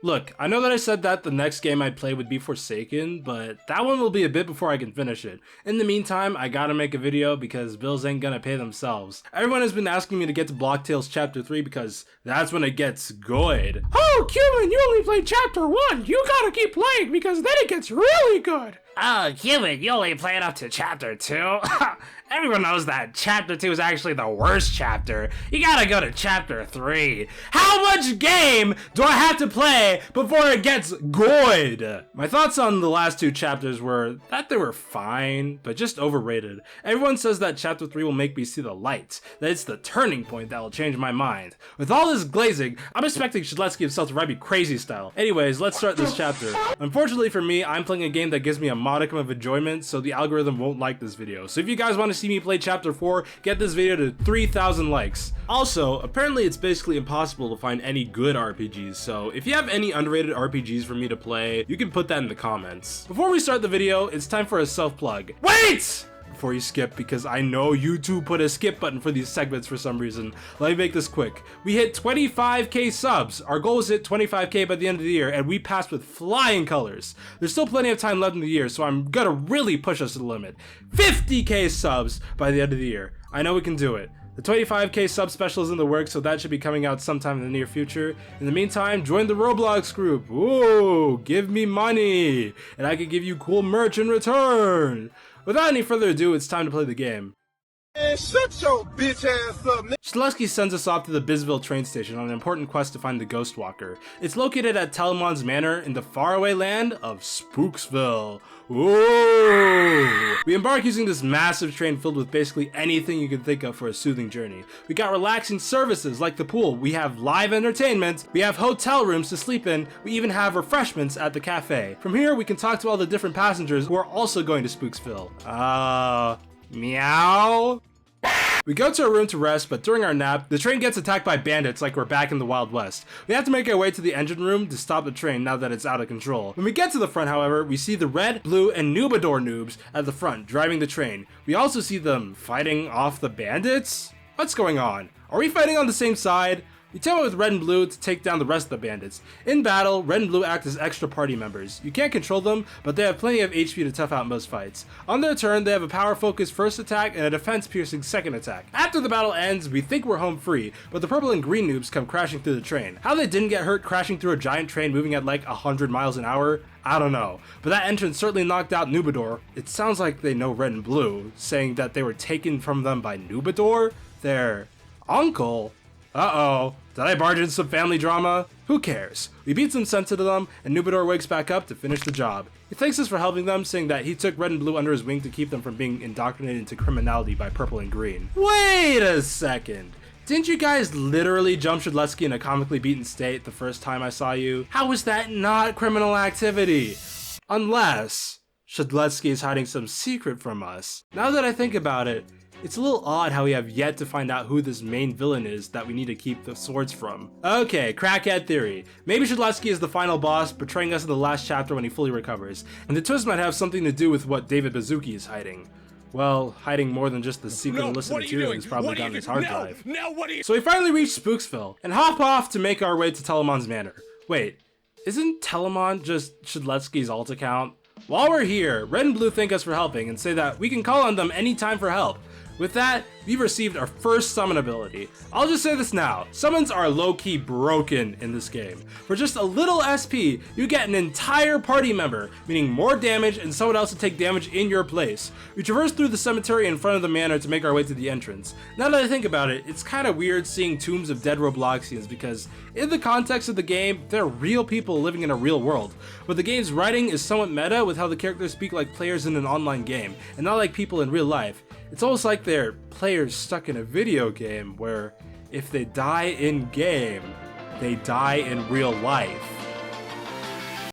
Look, I know that I said that the next game I'd play would be Forsaken, but that one will be a bit before I can finish it. In the meantime, I gotta make a video because bills ain't gonna pay themselves. Everyone has been asking me to get to Block Tales Chapter 3 because that's when it gets good. Oh, Cuban, you only played Chapter 1! You gotta keep playing because then it gets really good! Oh, Cuban, you only played up to Chapter 2? Everyone knows that Chapter 2 is actually the worst chapter. You gotta go to Chapter 3. How much game do I have to play before it gets good? My thoughts on the last two chapters were that they were fine, but just overrated. Everyone says that Chapter 3 will make me see the light, that it's the turning point that will change my mind. With all this glazing, I'm expecting Celeste himself to write me crazy style. Anyways, let's start this chapter. Unfortunately for me, I'm playing a game that gives me a modicum of enjoyment, so the algorithm won't like this video. So if you guys want to see me play Chapter 4, get this video to 3,000 likes. Also, apparently it's basically impossible to find any good RPGs, so if you have any underrated RPGs for me to play, you can put that in the comments. Before we start the video, it's time for a self-plug. Wait! Before you skip, because I know YouTube put a skip button for these segments for some reason. Let me make this quick. We hit 25k subs. Our goal is to hit 25k by the end of the year, and we passed with flying colors. There's still plenty of time left in the year, so I'm gonna really push us to the limit. 50k subs by the end of the year. I know we can do it. The 25k sub special is in the works, so that should be coming out sometime in the near future. In the meantime, join the Roblox group. Ooh, give me money, and I can give you cool merch in return. Without any further ado, it's time to play the game. Man, shut your bitch ass up, nigga. Celeste sends us off to the Bisville train station on an important quest to find the Ghost Walker. It's located at Telemon's Manor in the faraway land of Spooksville. Ooh! We embark using this massive train filled with basically anything you can think of for a soothing journey. We got relaxing services like the pool, we have live entertainment, we have hotel rooms to sleep in, we even have refreshments at the cafe. From here, we can talk to all the different passengers who are also going to Spooksville. Meow? We go to a room to rest, but during our nap, the train gets attacked by bandits like we're back in the Wild West. We have to make our way to the engine room to stop the train now that it's out of control. When we get to the front, however, we see the red, blue, and Nubador noobs at the front driving the train. We also see them fighting off the bandits? What's going on? Are we fighting on the same side? We team up with Red and Blue to take down the rest of the bandits. In battle, Red and Blue act as extra party members. You can't control them, but they have plenty of HP to tough out most fights. On their turn, they have a power-focused first attack and a defense-piercing second attack. After the battle ends, we think we're home free, but the purple and green noobs come crashing through the train. How they didn't get hurt crashing through a giant train moving at like 100 miles an hour? I don't know, but that entrance certainly knocked out Nubador. It sounds like they know Red and Blue, saying that they were taken from them by Nubador? Their uncle? Uh-oh. Did I barge in some family drama? Who cares? We beat some sense into them, and Nubador wakes back up to finish the job. He thanks us for helping them, saying that he took Red and Blue under his wing to keep them from being indoctrinated into criminality by Purple and Green. Wait a second. Didn't you guys literally jump Shedletsky in a comically beaten state the first time I saw you? How is that not criminal activity? Unless Shedletsky is hiding some secret from us. Now that I think about it, it's a little odd how we have yet to find out who this main villain is that we need to keep the swords from. Okay, crackhead theory. Maybe Shedletsky is the final boss, betraying us in the last chapter when he fully recovers, and the twist might have something to do with what David Bazuki is hiding. Well, hiding more than just the secret illicit material he's probably got on his hard drive. So we finally reach Spooksville, and hop off to make our way to Telemon's Manor. Wait, isn't Telemon just Shedletsky's alt account? While we're here, Red and Blue thank us for helping and say that we can call on them anytime for help. With that, we've received our first summon ability. I'll just say this now, summons are low-key broken in this game. For just a little SP, you get an entire party member, meaning more damage and someone else to take damage in your place. We traverse through the cemetery in front of the manor to make our way to the entrance. Now that I think about it, it's kinda weird seeing tombs of dead Robloxians because in the context of the game, they're real people living in a real world. But the game's writing is somewhat meta with how the characters speak like players in an online game, and not like people in real life. It's almost like they're players stuck in a video game where if they die in game, they die in real life.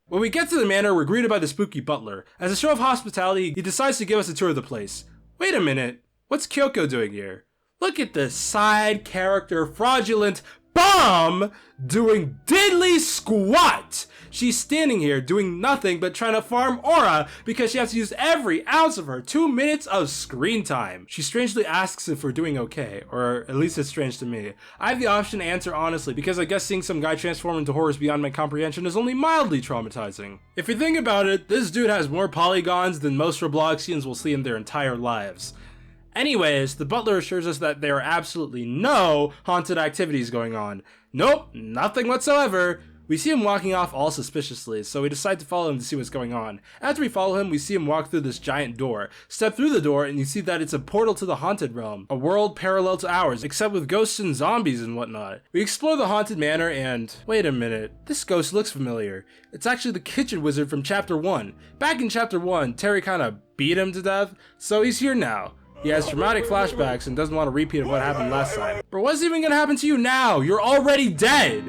When we get to the manor, we're greeted by the spooky butler. As a show of hospitality, he decides to give us a tour of the place. Wait a minute, what's Kyoko doing here? Look at this side character fraudulent bomb doing diddly squat. she's standing here doing nothing but trying to farm aura because she has to use every ounce of her 2 minutes of screen time. She strangely asks if we're doing okay, or at least it's strange to me. I have the option to answer honestly because I guess seeing some guy transform into horrors beyond my comprehension is only mildly traumatizing. If you think about it, this dude has more polygons than most Robloxians will see in their entire lives. Anyways, the butler assures us that there are absolutely no haunted activities going on. Nope, nothing whatsoever. We see him walking off all suspiciously, so we decide to follow him to see what's going on. After we follow him, we see him walk through this giant door. Step through the door and you see that it's a portal to the haunted realm, a world parallel to ours, except with ghosts and zombies and whatnot. We explore the haunted manor and... wait a minute, this ghost looks familiar. It's actually the kitchen wizard from chapter 1. Back in chapter 1, Terry kinda beat him to death, so he's here now. He has traumatic flashbacks and doesn't want a repeat of what happened last time. But what's even gonna happen to you now? You're already dead!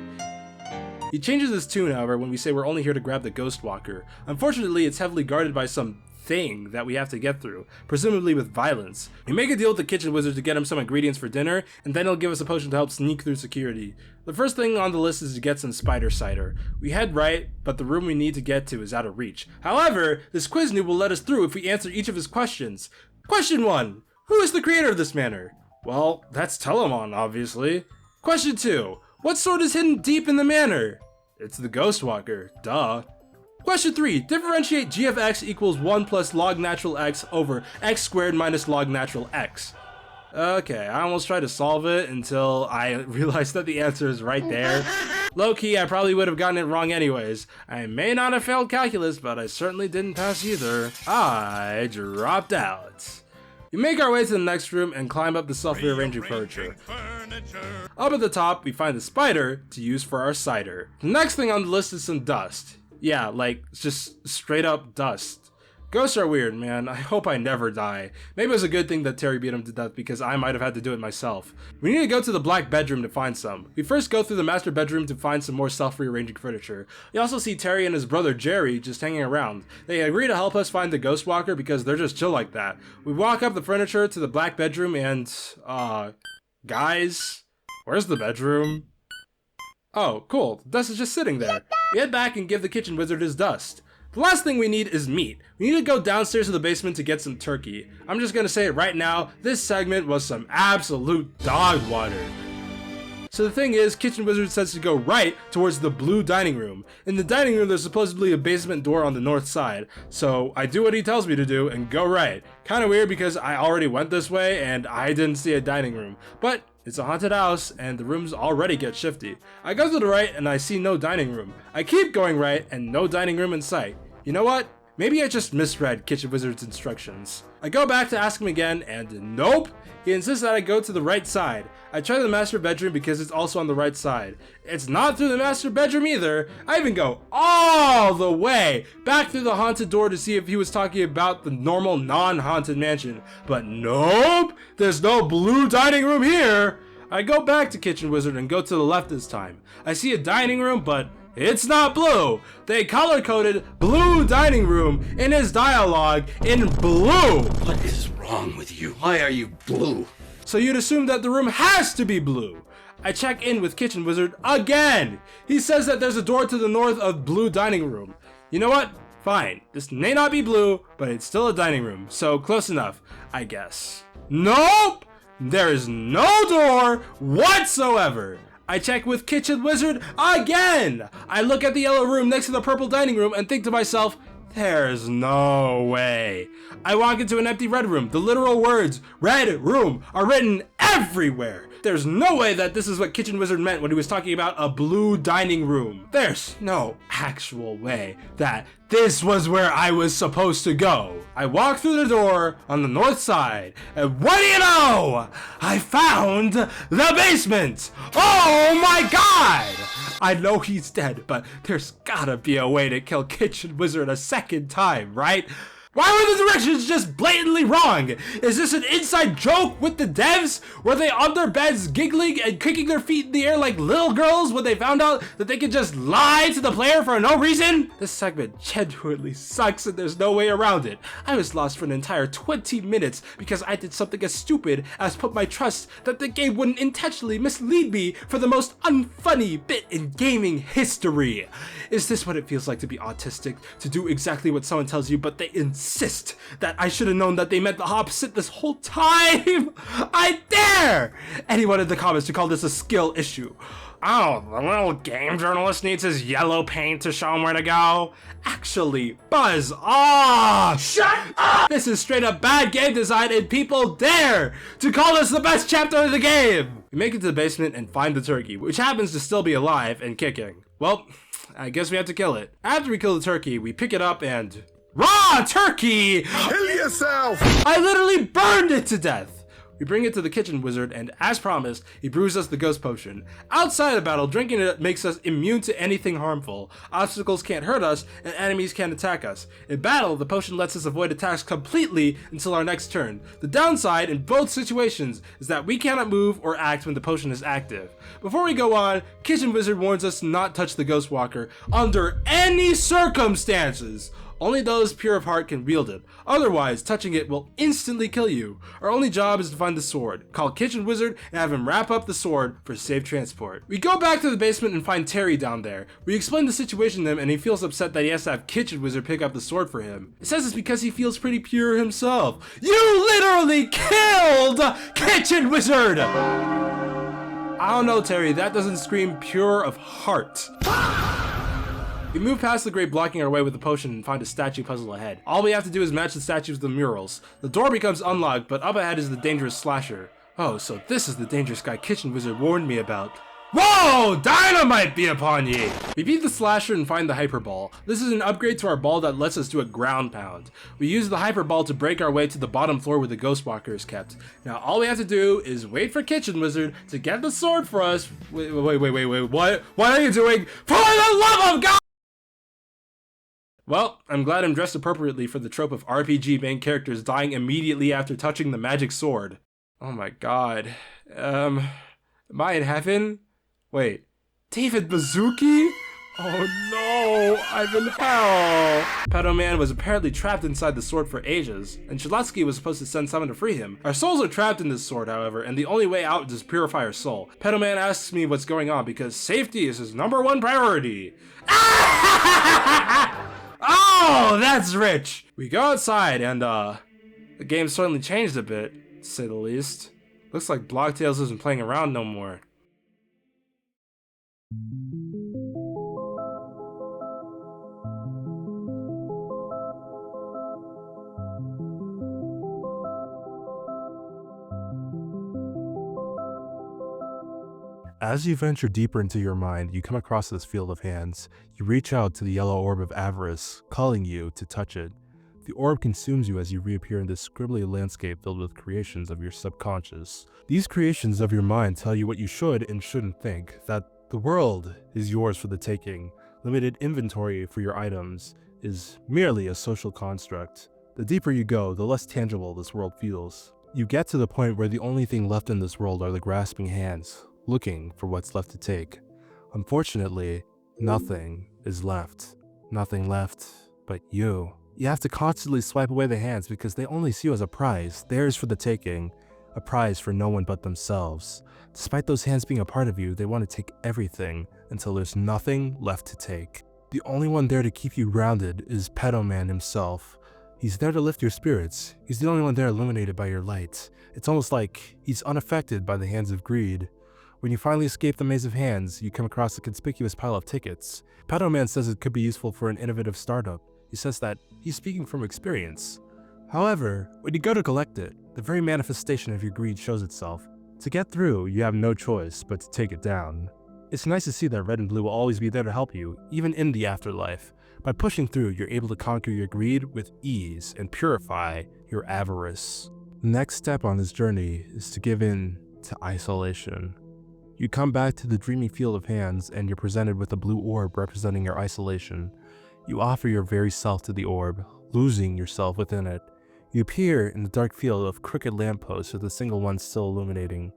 He changes his tune, however, when we say we're only here to grab the Ghost Walker. Unfortunately, it's heavily guarded by some thing that we have to get through, presumably with violence. We make a deal with the kitchen wizard to get him some ingredients for dinner, and then he'll give us a potion to help sneak through security. The first thing on the list is to get some spider cider. We head right, but the room we need to get to is out of reach. However, this quiz noob will let us through if we answer each of his questions. Question 1. Who is the creator of this manor? Well, that's Telemon, obviously. Question 2. What sword is hidden deep in the manor? It's the Ghost Walker, duh. Question 3. Differentiate g of x equals 1 plus log natural x over x squared minus log natural x. Okay, I almost tried to solve it until I realized that the answer is right there. Low-key, I probably would have gotten it wrong anyways. I may not have failed calculus, but I certainly didn't pass either. I dropped out. We make our way to the next room and climb up the self-rearranging furniture. Up at the top, we find the spider to use for our cider. The next thing on the list is some dust. Yeah, like, just straight up dust. Ghosts are weird, man. I hope I never die. Maybe it was a good thing that Terry beat him to death because I might have had to do it myself. We need to go to the black bedroom to find some. We first go through the master bedroom to find some more self-rearranging furniture. We also see Terry and his brother Jerry just hanging around. They agree to help us find the Ghost Walker because they're just chill like that. We walk up the furniture to the black bedroom and, guys, where's the bedroom? Oh, cool. The dust is just sitting there. We head back and give the kitchen wizard his dust. The last thing we need is meat. We need to go downstairs to the basement to get some turkey. I'm just gonna say it right now, this segment was some absolute dog water. So the thing is, Kitchen Wizard says to go right towards the blue dining room. In the dining room, there's supposedly a basement door on the north side. So I do what he tells me to do and go right. Kinda weird because I already went this way and I didn't see a dining room. But it's a haunted house and the rooms already get shifty. I go to the right and I see no dining room. I keep going right and no dining room in sight. You know what? Maybe I just misread Kitchen Wizard's instructions. I go back to ask him again and nope! He insists that I go to the right side. I try the master bedroom because it's also on the right side. It's not through the master bedroom either. I even go all the way back through the haunted door to see if he was talking about the normal non-haunted mansion. But nope! There's no blue dining room here! I go back to Kitchen Wizard and go to the left this time. I see a dining room, but it's not blue. They color-coded blue dining room in his dialogue in blue. What is wrong with you? Why are you blue? So you'd assume that the room has to be blue. I check in with Kitchen Wizard again. He says that there's a door to the north of blue dining room. You know what? Fine. This may not be blue, but it's still a dining room. So close enough, I guess. Nope! There is no door whatsoever. I check with Kitchen Wizard again! I look at the yellow room next to the purple dining room and think to myself, there's no way. I walk into an empty red room. The literal words, red room, are written everywhere. There's no way that this is what Kitchen Wizard meant when he was talking about a blue dining room. There's no actual way that this was where I was supposed to go. I walk through the door on the north side, and what do you know? I found the basement! Oh my god! I know he's dead, but there's gotta be a way to kill Kitchen Wizard a second time, right? Why were the directions just blatantly wrong? Is this an inside joke with the devs? Were they on their beds giggling and kicking their feet in the air like little girls when they found out that they could just lie to the player for no reason? This segment genuinely sucks and there's no way around it. I was lost for an entire 20 minutes because I did something as stupid as put my trust that the game wouldn't intentionally mislead me for the most unfunny bit in gaming history. Is this what it feels like to be autistic? To do exactly what someone tells you, but they insist that I should have known that they meant the opposite this whole time? I dare anyone in the comments to call this a skill issue. Oh, the little game journalist needs his yellow paint to show him where to go. Actually, buzz off! Shut up! This is straight up bad game design and people dare to call this the best chapter of the game! We make it to the basement and find the turkey, which happens to still be alive and kicking. Well, I guess we have to kill it. After we kill the turkey, we pick it up and... Raw turkey! Kill yourself! I literally burned it to death! We bring it to the kitchen wizard, and as promised, he brews us the ghost potion. Outside of battle, drinking it makes us immune to anything harmful. Obstacles can't hurt us, and enemies can't attack us. In battle, the potion lets us avoid attacks completely until our next turn. The downside in both situations is that we cannot move or act when the potion is active. Before we go on, Kitchen Wizard warns us to not touch the Ghost Walker under any circumstances. Only those pure of heart can wield it. Otherwise, touching it will instantly kill you. Our only job is to find the sword, call Kitchen Wizard, and have him wrap up the sword for safe transport. We go back to the basement and find Terry down there. We explain the situation to him and he feels upset that he has to have Kitchen Wizard pick up the sword for him. He says it's because he feels pretty pure himself. You literally killed Kitchen Wizard! I don't know, Terry, that doesn't scream pure of heart. We move past the grate blocking our way with the potion and find a statue puzzle ahead. All we have to do is match the statues with the murals. The door becomes unlocked, but up ahead is the dangerous slasher. Oh, so this is the dangerous guy Kitchen Wizard warned me about. Whoa! Dynamite be upon ye! We beat the slasher and find the hyper ball. This is an upgrade to our ball that lets us do a ground pound. We use the hyper ball to break our way to the bottom floor where the ghost walker is kept. Now all we have to do is wait for Kitchen Wizard to get the sword for us. Wait, what are you doing? For the love of God! Well, I'm glad I'm dressed appropriately for the trope of RPG main characters dying immediately after touching the magic sword. Oh my god. Am I in heaven? Wait, David Bazooki? Oh no, I'm in hell. Pedo Man was apparently trapped inside the sword for ages, and Shalatsky was supposed to send someone to free him. Our souls are trapped in this sword, however, and the only way out is to purify our soul. Pedo Man asks me what's going on because safety is his #1 priority. Oh, that's rich! We go outside and, the game certainly changed a bit, to say the least. Looks like Blocktails isn't playing around no more. As you venture deeper into your mind, you come across this field of hands. You reach out to the yellow orb of avarice, calling you to touch it. The orb consumes you as you reappear in this scribbly landscape filled with creations of your subconscious. These creations of your mind tell you what you should and shouldn't think, that the world is yours for the taking. Limited inventory for your items is merely a social construct. The deeper you go, the less tangible this world feels. You get to the point where the only thing left in this world are the grasping hands, looking for what's left to take. Unfortunately, nothing is left. Nothing left but you. You have to constantly swipe away the hands because they only see you as a prize, theirs for the taking, a prize for no one but themselves. Despite those hands being a part of you, they want to take everything until there's nothing left to take. The only one there to keep you grounded is Pedo Man himself. He's there to lift your spirits. He's the only one there illuminated by your light. It's almost like he's unaffected by the hands of greed. When you finally escape the maze of hands, you come across a conspicuous pile of tickets. Pedo Man says it could be useful for an innovative startup. He says that he's speaking from experience. However, when you go to collect it, the very manifestation of your greed shows itself. To get through, you have no choice but to take it down. It's nice to see that Red and Blue will always be there to help you, even in the afterlife. By pushing through, you're able to conquer your greed with ease and purify your avarice. The next step on this journey is to give in to isolation. You come back to the dreamy field of hands and you're presented with a blue orb representing your isolation. You offer your very self to the orb, losing yourself within it. You appear in the dark field of crooked lampposts with a single one still illuminating.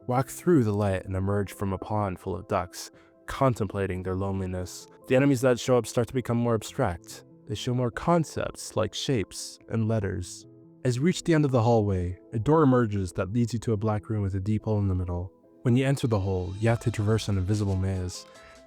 Walk through the light and emerge from a pond full of ducks, contemplating their loneliness. The enemies that show up start to become more abstract. They show more concepts like shapes and letters. As you reach the end of the hallway, a door emerges that leads you to a black room with a deep hole in the middle. When you enter the hole, you have to traverse an invisible maze.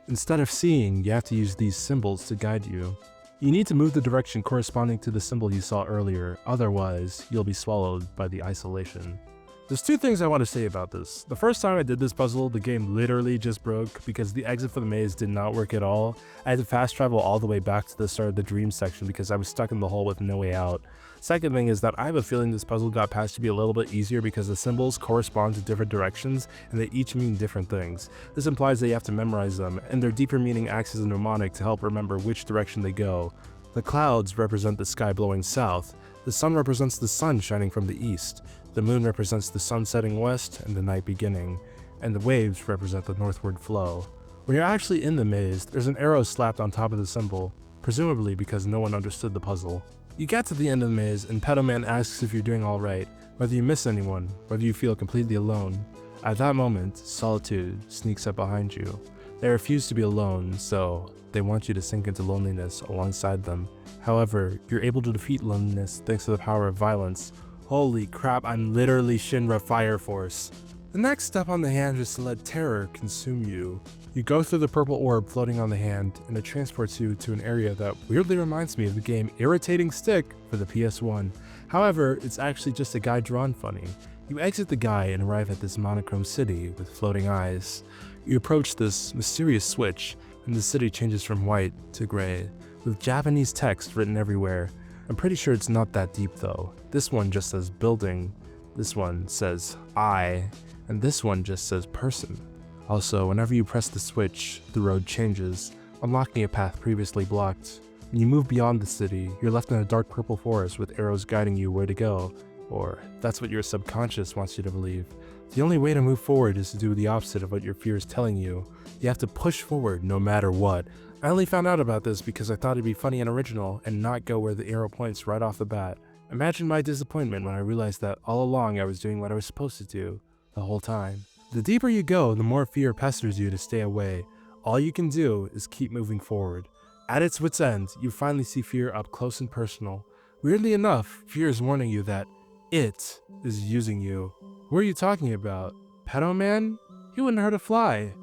Instead of seeing, you have to use these symbols to guide you. You need to move the direction corresponding to the symbol you saw earlier, otherwise you'll be swallowed by the isolation. There's two things I want to say about this. The first time I did this puzzle, the game literally just broke because the exit for the maze did not work at all. I had to fast travel all the way back to the start of the dream section because I was stuck in the hole with no way out. Second thing is that I have a feeling this puzzle got patched to be a little bit easier because the symbols correspond to different directions and they each mean different things. This implies that you have to memorize them, and their deeper meaning acts as a mnemonic to help remember which direction they go. The clouds represent the sky blowing south, the sun represents the sun shining from the east, the moon represents the sun setting west and the night beginning, and the waves represent the northward flow. When you're actually in the maze, there's an arrow slapped on top of the symbol, presumably because no one understood the puzzle. You get to the end of the maze and Pedo Man asks if you're doing alright, whether you miss anyone, whether you feel completely alone. At that moment, solitude sneaks up behind you. They refuse to be alone, so they want you to sink into loneliness alongside them. However, you're able to defeat loneliness thanks to the power of violence. Holy crap, I'm literally Shinra Fire Force. The next step on the hand is to let terror consume you. You go through the purple orb floating on the hand, and it transports you to an area that weirdly reminds me of the game Irritating Stick for the PS1. However, it's actually just a guy drawn funny. You exit the guy and arrive at this monochrome city with floating eyes. You approach this mysterious switch, and the city changes from white to gray, with Japanese text written everywhere. I'm pretty sure it's not that deep though. This one just says building, this one says I, and this one just says person. Also, whenever you press the switch, the road changes, unlocking a path previously blocked. When you move beyond the city, you're left in a dark purple forest with arrows guiding you where to go, or that's what your subconscious wants you to believe. The only way to move forward is to do the opposite of what your fear is telling you. You have to push forward no matter what. I only found out about this because I thought it'd be funny and original and not go where the arrow points right off the bat. Imagine my disappointment when I realized that all along I was doing what I was supposed to do, the whole time. The deeper you go, the more fear pesters you to stay away. All you can do is keep moving forward. At its wit's end, you finally see fear up close and personal. Weirdly enough, fear is warning you that it is using you. Who are you talking about? Pedo Man? He wouldn't hurt a fly.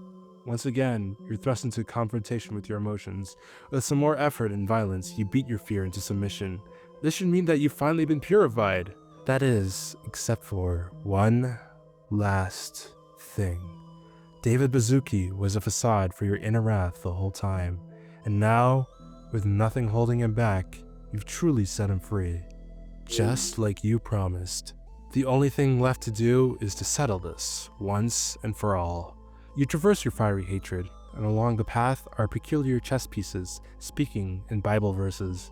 Once again, you're thrust into confrontation with your emotions. With some more effort and violence, you beat your fear into submission. This should mean that you've finally been purified. That is, except for one last thing. David Bazuki was a facade for your inner wrath the whole time. And now, with nothing holding him back, you've truly set him free. Just like you promised. The only thing left to do is to settle this, once and for all. You traverse your fiery hatred, and along the path are peculiar chess pieces, speaking in Bible verses.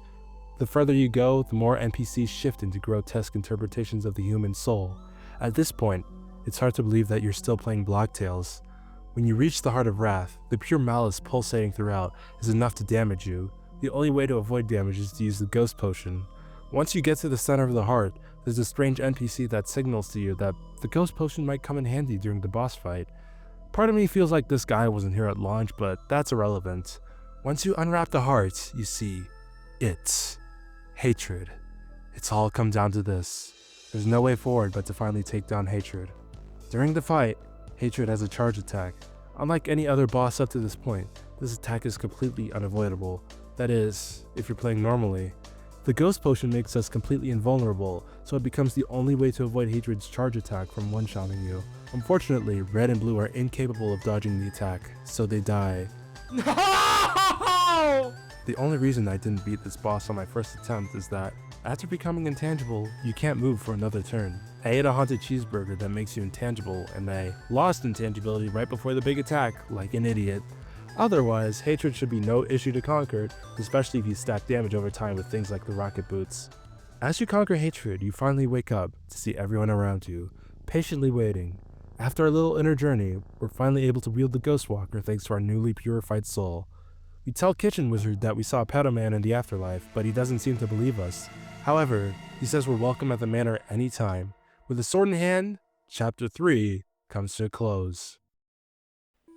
The further you go, the more NPCs shift into grotesque interpretations of the human soul. At this point, it's hard to believe that you're still playing Block Tales. When you reach the heart of wrath, the pure malice pulsating throughout is enough to damage you. The only way to avoid damage is to use the ghost potion. Once you get to the center of the heart, there's a strange NPC that signals to you that the ghost potion might come in handy during the boss fight. Part of me feels like this guy wasn't here at launch, but that's irrelevant. Once you unwrap the heart, you see it. Hatred. It's all come down to this. There's no way forward but to finally take down hatred. During the fight, hatred has a charge attack. Unlike any other boss up to this point, this attack is completely unavoidable. That is, if you're playing normally. The ghost potion makes us completely invulnerable, so it becomes the only way to avoid hatred's charge attack from one-shotting you. Unfortunately, red and blue are incapable of dodging the attack, so they die. No! The only reason I didn't beat this boss on my first attempt is that, after becoming intangible, you can't move for another turn. I ate a haunted cheeseburger that makes you intangible, and I lost intangibility right before the big attack, like an idiot. Otherwise, hatred should be no issue to conquer, especially if you stack damage over time with things like the rocket boots. As you conquer hatred, you finally wake up to see everyone around you, patiently waiting. After a little inner journey, we're finally able to wield the Ghost Walker thanks to our newly purified soul. We tell Kitchen Wizard that we saw a pedo man in the afterlife, but he doesn't seem to believe us. However, he says we're welcome at the manor anytime. With a sword in hand, Chapter 3 comes to a close.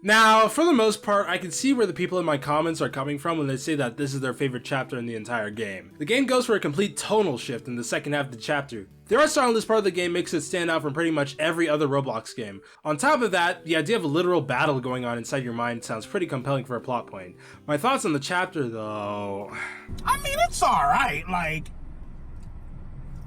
Now, for the most part, I can see where the people in my comments are coming from when they say that this is their favorite chapter in the entire game. The game goes for a complete tonal shift in the second half of the chapter. The art style in this part of the game makes it stand out from pretty much every other Roblox game. On top of that, the idea of a literal battle going on inside your mind sounds pretty compelling for a plot point. My thoughts on the chapter, though... I mean, it's alright, like...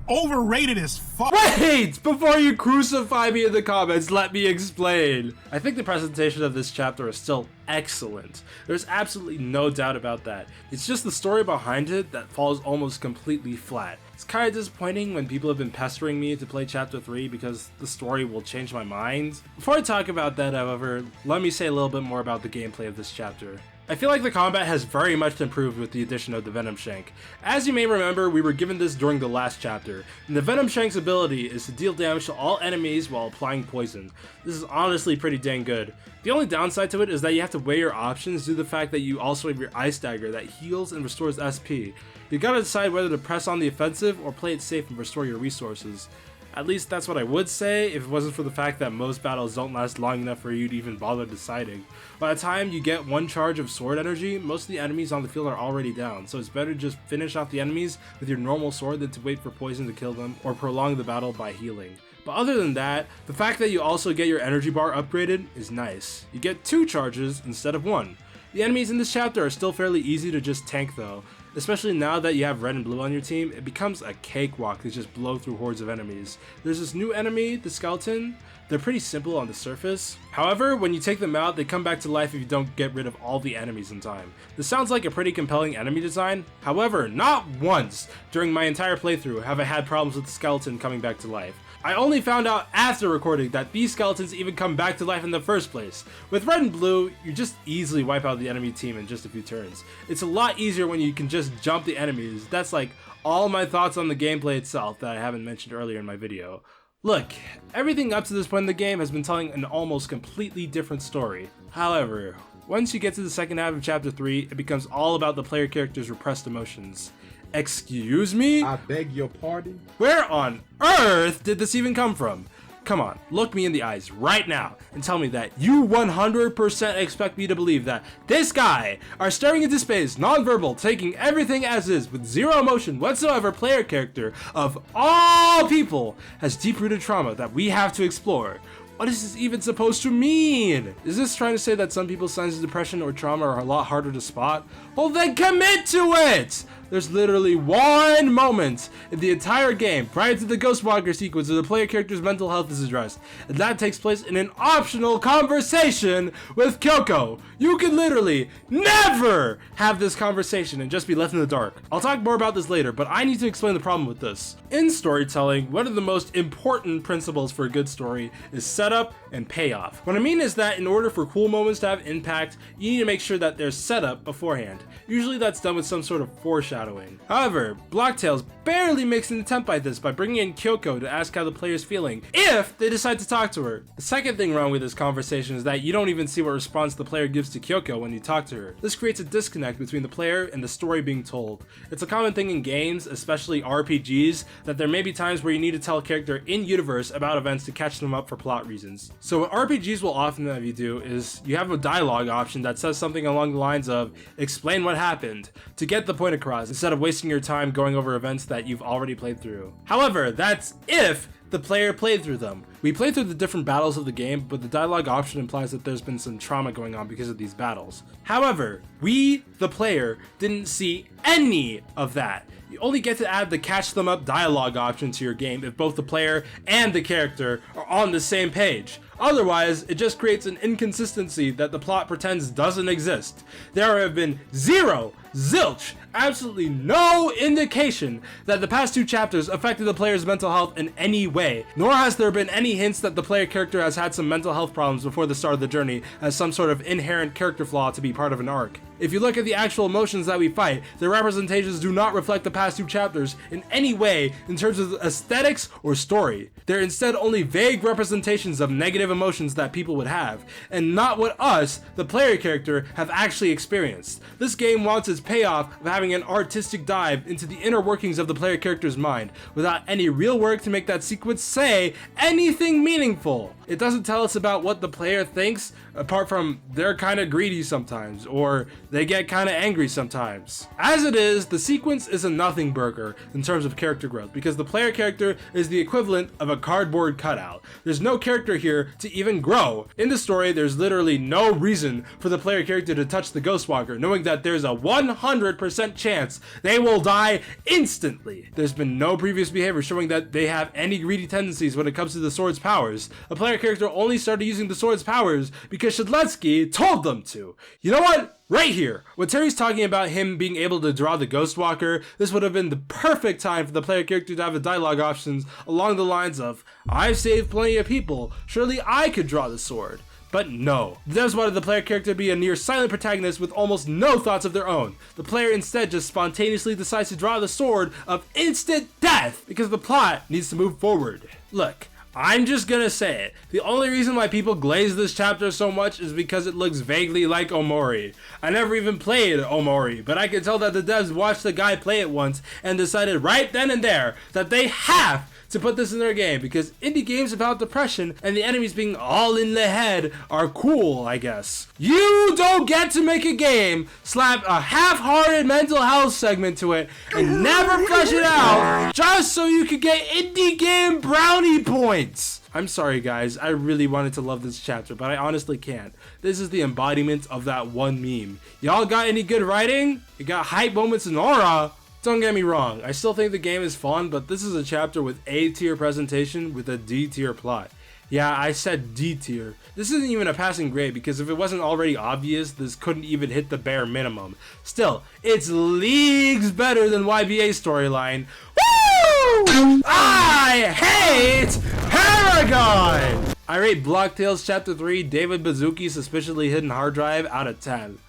overrated as fuck. Wait! Before you crucify me in the comments, let me explain. I think the presentation of this chapter is still excellent. There's absolutely no doubt about that. It's just the story behind it that falls almost completely flat. It's kind of disappointing when people have been pestering me to play Chapter 3 because the story will change my mind. Before I talk about that, however, let me say a little bit more about the gameplay of this chapter. I feel like the combat has very much improved with the addition of the Venom Shank. As you may remember, we were given this during the last chapter, and the Venom Shank's ability is to deal damage to all enemies while applying poison. This is honestly pretty dang good. The only downside to it is that you have to weigh your options due to the fact that you also have your Ice Dagger that heals and restores SP. You gotta decide whether to press on the offensive or play it safe and restore your resources. At least that's what I would say if it wasn't for the fact that most battles don't last long enough for you to even bother deciding. By the time you get one charge of sword energy, most of the enemies on the field are already down, so it's better to just finish off the enemies with your normal sword than to wait for poison to kill them or prolong the battle by healing. But other than that, the fact that you also get your energy bar upgraded is nice. You get 2 charges instead of 1. The enemies in this chapter are still fairly easy to just tank though. Especially now that you have red and blue on your team, it becomes a cakewalk to just blow through hordes of enemies. There's this new enemy, the skeleton. They're pretty simple on the surface. However, when you take them out, they come back to life if you don't get rid of all the enemies in time. This sounds like a pretty compelling enemy design. However, not once during my entire playthrough have I had problems with the skeleton coming back to life. I only found out after recording that these skeletons even come back to life in the first place. With red and blue, you just easily wipe out the enemy team in just a few turns. It's a lot easier when you can just jump the enemies. That's like all my thoughts on the gameplay itself that I haven't mentioned earlier in my video. Look, everything up to this point in the game has been telling an almost completely different story. However, once you get to the second half of Chapter 3, it becomes all about the player character's repressed emotions. Excuse me? I beg your pardon? Where on earth did this even come from? Come on, look me in the eyes right now and tell me that you 100% expect me to believe that this guy, our staring into space, non-verbal, taking everything as is with zero emotion whatsoever player character of all people has deep-rooted trauma that we have to explore. What is this even supposed to mean? Is this trying to say that some people's signs of depression or trauma are a lot harder to spot? Well then commit to it! There's literally one moment in the entire game prior to the Ghost Walker sequence where the player character's mental health is addressed, and that takes place in an optional conversation with Kyoko. You can literally never have this conversation and just be left in the dark. I'll talk more about this later, but I need to explain the problem with this. In storytelling, one of the most important principles for a good story is setup and payoff. What I mean is that in order for cool moments to have impact, you need to make sure that there's setup beforehand. Usually that's done with some sort of foreshadowing. However, Blocktails barely makes an attempt by this by bringing in Kyoko to ask how the player's feeling if they decide to talk to her. The second thing wrong with this conversation is that you don't even see what response the player gives to Kyoko when you talk to her. This creates a disconnect between the player and the story being told. It's a common thing in games, especially RPGs, that there may be times where you need to tell a character in-universe about events to catch them up for plot reasons. So what RPGs will often have you do is you have a dialogue option that says something along the lines of explain what happened to get the point across instead of wasting your time going over events that you've already played through. However, that's if the player played through them. We played through the different battles of the game, but the dialogue option implies that there's been some trauma going on because of these battles. However, we, the player, didn't see any of that. You only get to add the catch them up dialogue option to your game if both the player and the character are on the same page. Otherwise, it just creates an inconsistency that the plot pretends doesn't exist. There have been zilch, absolutely no indication that the past 2 chapters affected the player's mental health in any way, nor has there been any hints that the player character has had some mental health problems before the start of the journey as some sort of inherent character flaw to be part of an arc. If you look at the actual emotions that we fight, their representations do not reflect the past 2 chapters in any way in terms of aesthetics or story. They're instead only vague representations of negative emotions that people would have, and not what us, the player character, have actually experienced. This game wants its payoff of having an artistic dive into the inner workings of the player character's mind, without any real work to make that sequence say anything meaningful. It doesn't tell us about what the player thinks, apart from they're kinda greedy sometimes, or they get kinda angry sometimes. As it is, the sequence is a nothing burger in terms of character growth, because the player character is the equivalent of a cardboard cutout. There's no character here to even grow. In the story, there's literally no reason for the player character to touch the Ghost Walker, knowing that there's a 100% chance they will die instantly. There's been no previous behavior showing that they have any greedy tendencies when it comes to the sword's powers. A player character only started using the sword's powers because Shedletsky told them to. You know what? Right here, when Terry's talking about him being able to draw the Ghost Walker, this would have been the perfect time for the player character to have the dialogue options along the lines of, "I've saved plenty of people, surely I could draw the sword." But no, the devs wanted the player character to be a near silent protagonist with almost no thoughts of their own. The player instead just spontaneously decides to draw the sword of instant death because the plot needs to move forward. Look, I'm just gonna say it. The only reason why people glaze this chapter so much is because it looks vaguely like Omori. I never even played Omori, but I can tell that the devs watched the guy play it once and decided right then and there that they have to put this in their game because indie games about depression and the enemies being all in the head are cool, I guess. You don't get to make a game, slap a half-hearted mental health segment to it, and never flesh it out just so you could get indie game brownie points. I'm sorry guys, I really wanted to love this chapter, but I honestly can't. This is the embodiment of that one meme. Y'all got any good writing? You got hype moments and aura? Don't get me wrong, I still think the game is fun, but this is a chapter with A-tier presentation with a D-tier plot. Yeah, I said D-tier. This isn't even a passing grade because if it wasn't already obvious, this couldn't even hit the bare minimum. Still, it's leagues better than YBA's storyline. Woo! I hate Paragon! I rate Block Tales Chapter 3 David Bazuki's suspiciously hidden hard drive out of 10.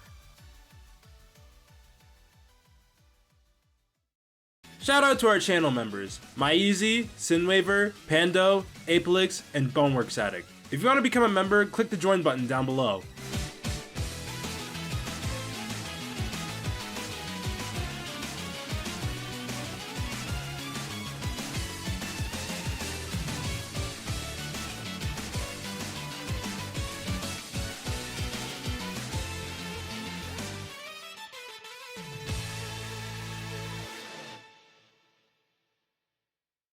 Shout out to our channel members, MyEasy, Sinwaver, Pando, Apelix, and Boneworks Addict. If you want to become a member, click the join button down below.